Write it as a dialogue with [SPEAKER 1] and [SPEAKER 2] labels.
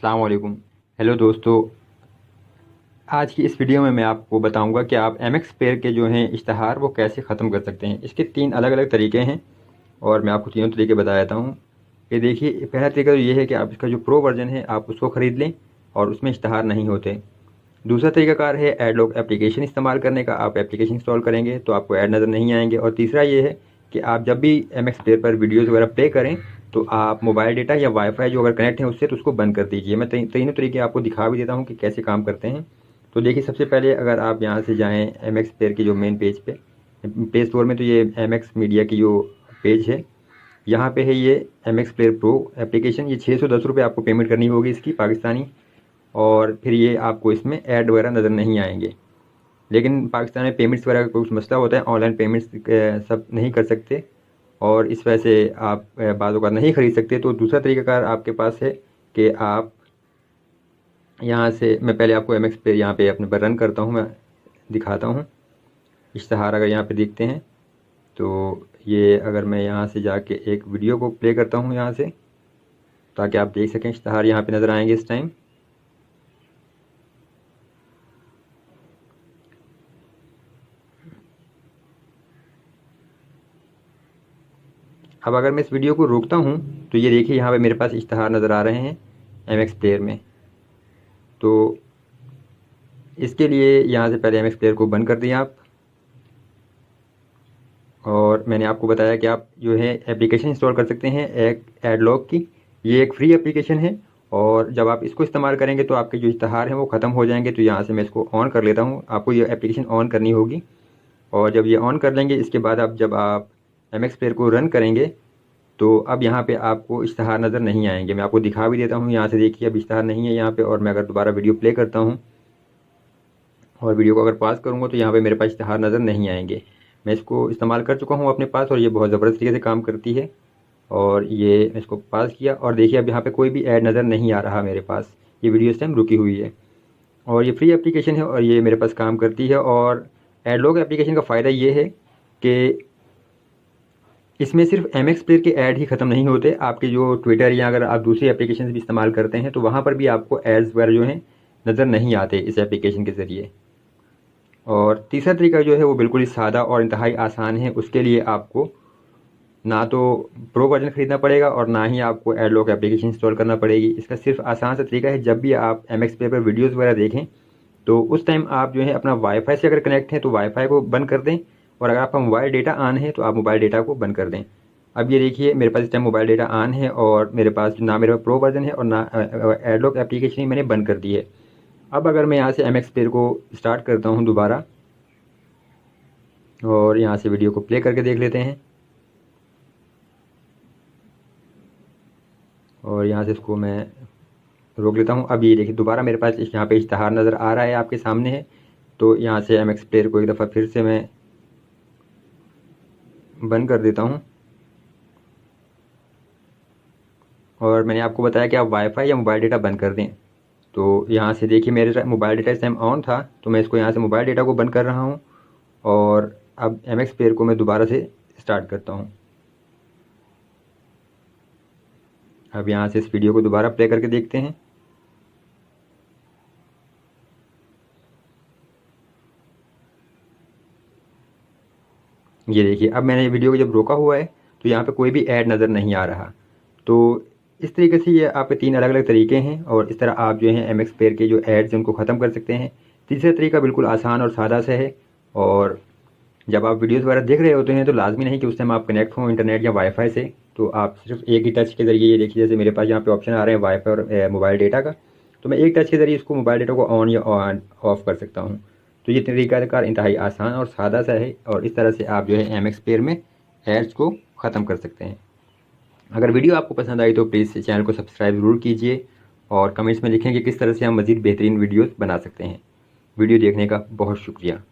[SPEAKER 1] अस्सलाम वालेकुम। हेलो दोस्तों, आज की इस वीडियो में मैं आपको बताऊंगा कि आप एम एक्स प्लेयर के जो हैं इश्तहार वो कैसे ख़त्म कर सकते हैं। इसके 3 अलग अलग तरीके हैं और मैं आपको तीनों तरीके बता देता हूँ। कि देखिए, पहला तरीका तो ये है कि आप इसका जो प्रो वर्जन है आप उसको ख़रीद लें और उसमें इश्तहार नहीं होते। दूसरा तरीकाकार है एडलॉक एप्लीकेशन इस्तेमाल करने का। आप एप्लीकेशन इंस्टॉल करेंगे तो आपको ऐड नज़र नहीं आएंगे। और तीसरा ये है कि आप जब भी एम एक्स प्लेयर पर वीडियोज़ वगैरह प्ले करें तो आप मोबाइल डेटा या वाईफाई जो अगर कनेक्ट है उससे तो उसको बंद कर दीजिए। मैं तीनों तरीके आपको दिखा भी देता हूँ कि कैसे काम करते हैं। तो देखिए, सबसे पहले अगर आप यहाँ से जाएँ एम एक्स प्लेयर के जो मेन पेज पे, प्ले स्टोर में, तो ये एम एक्स मीडिया की जो पेज है यहाँ पे है ये M X player pro application. ये 610 रुपये आपको पेमेंट करनी होगी इसकी पाकिस्तानी। और फिर ये आपको इसमें ऐड वगैरह नज़र नहीं आएंगे। लेकिन पाकिस्तान में पेमेंट्स वगैरह का कुछ मसला होता है, ऑनलाइन पेमेंट्स सब नहीं कर सकते और इस वजह से आप बाज़ औक़ात नहीं ख़रीद सकते। तो दूसरा तरीक़ाकार आपके पास है कि आप यहाँ से, मैं पहले आपको एम एक्स पे यहाँ पे अपने पर रन करता हूँ, मैं दिखाता हूँ। इश्तहार अगर यहाँ पे देखते हैं तो ये, अगर मैं यहाँ से जाके एक वीडियो को प्ले करता हूँ यहाँ से, ताकि आप देख सकें, इश्तहार यहाँ पे नज़र आएंगे इस टाइम। अब अगर मैं इस वीडियो को रोकता हूँ तो ये देखिए यहाँ पे मेरे पास इश्तहार नज़र आ रहे हैं एम एक्स प्लेयर में। तो इसके लिए यहाँ से पहले एम एक्स प्लेयर को बंद कर दिया आप। और मैंने आपको बताया कि आप जो है एप्लीकेशन इंस्टॉल कर सकते हैं एक एडलॉक की। ये एक फ्री एप्लीकेशन है और जब आप इसको इस्तेमाल करेंगे तो आपके जो इश्तहार हैं वो ख़त्म हो जाएंगे। तो यहाँ से मैं इसको ऑन कर लेता हूँ। आपको ये एप्लीकेशन ऑन करनी होगी और जब ये ऑन कर लेंगे इसके बाद जब आप एम एक्स प्लेयर को रन करेंगे तो अब यहाँ पे आपको इश्तहार नज़र नहीं आएंगे। मैं आपको दिखा भी देता हूँ। यहाँ से देखिए, अब इश्तहार नहीं है यहाँ पे। और मैं अगर दोबारा वीडियो प्ले करता हूँ और वीडियो को अगर पास करूँगा तो यहाँ पे मेरे पास इश्तहार नज़र नहीं आएंगे। मैं इसको इस्तेमाल कर चुका हूँ अपने पास और ये बहुत ज़बरदस्त तरीके से काम करती है। और ये मैं इसको पास किया और देखिए अब यहाँ पे कोई भी ऐड नज़र नहीं आ रहा मेरे पास। ये वीडियो इस टाइम रुकी हुई है और ये फ्री एप्लीकेशन है और ये मेरे पास काम करती है। और एडलॉक एप्लीकेशन का फ़ायदा ये है कि इसमें सिर्फ एम एक्स प्लेयर के ऐड ही ख़त्म नहीं होते। आपके जो ट्विटर या अगर आप दूसरी एप्लीकेशन भी इस्तेमाल करते हैं तो वहाँ पर भी आपको एड्स वगैरह जो हैं नज़र नहीं आते इस एप्लीकेशन के ज़रिए। और तीसरा तरीका जो है वो बिल्कुल ही सादा और इंतहाई आसान है। उसके लिए आपको ना तो प्रो वर्जन ख़रीदना पड़ेगा और ना ही आपको एडलॉक एप्लीकेशन इंस्टॉल करना पड़ेगी। इसका सिर्फ आसान सा तरीका है, जब भी आप एम एक्स प्लेयर पर वीडियोज़ वगैरह देखें तो उस टाइम आप जो है अपना वाईफाई से अगर कनेक्ट हैं तो वाईफाई को बंद कर दें और अगर आपका मोबाइल डेटा ऑन है तो आप मोबाइल डेटा को बंद कर दें। अब ये देखिए, मेरे पास इस टाइम मोबाइल डेटा ऑन है और मेरे पास ना मेरे पास प्रो वर्जन है और ना एडलॉक एप्लीकेशन ही मैंने बंद कर दी है। अब अगर मैं यहाँ से एम एक्स प्लेयर को स्टार्ट करता हूँ दोबारा और यहाँ से वीडियो को प्ले करके देख लेते हैं और यहाँ से इसको मैं रोक लेता हूँ। अब ये देखिए, दोबारा मेरे पास यहाँ पे इश्तहार नज़र आ रहा है, आपके सामने है। तो यहाँ से एम एक्स प्लेयर को एक दफ़ा फिर से मैं बंद कर देता हूँ। और मैंने आपको बताया कि आप वाईफाई या मोबाइल डेटा बंद कर दें। तो यहाँ से देखिए, मेरे मोबाइल डेटा इस टाइम ऑन था तो मैं इसको यहाँ से मोबाइल डेटा को बंद कर रहा हूँ और अब एम एक्स प्लेयर को मैं दोबारा से स्टार्ट करता हूँ। अब यहाँ से इस वीडियो को दोबारा प्ले करके देखते हैं। ये देखिए, अब मैंने वीडियो को जब रोका हुआ है तो यहाँ पे कोई भी ऐड नज़र नहीं आ रहा। तो इस तरीके से ये आपके 3 अलग अलग तरीके हैं और इस तरह आप जो है एम एक्स प्लेयर के जो एड्स हैं उनको ख़त्म कर सकते हैं। तीसरा तरीका बिल्कुल आसान और सादा सा है। और जब आप वीडियोज़ वगैरह देख रहे होते हैं तो लाजमी नहीं कि उस टाइम आप कनेक्ट हों इंटरनेट या वाईफाई से। तो आप सिर्फ एक ही टच के ज़रिए, ये देखिए जैसे मेरे पास यहाँ पे ऑप्शन आ रहे हैं वाईफाई और मोबाइल डेटा का, तो मैं एक टच के ज़रिए इसको मोबाइल डेटा को ऑन या ऑफ़ कर सकता हूँ। तो ये तरीक़ाकार इंतहाई आसान और सादा सा है और इस तरह से आप जो है एम एक्स प्लेयर में एड्स को ख़त्म कर सकते हैं। अगर वीडियो आपको पसंद आई तो प्लीज़ चैनल को सब्सक्राइब ज़रूर कीजिए और कमेंट्स में लिखें कि किस तरह से हम मज़ीद बेहतरीन वीडियोज़ बना सकते हैं। वीडियो देखने का बहुत शुक्रिया।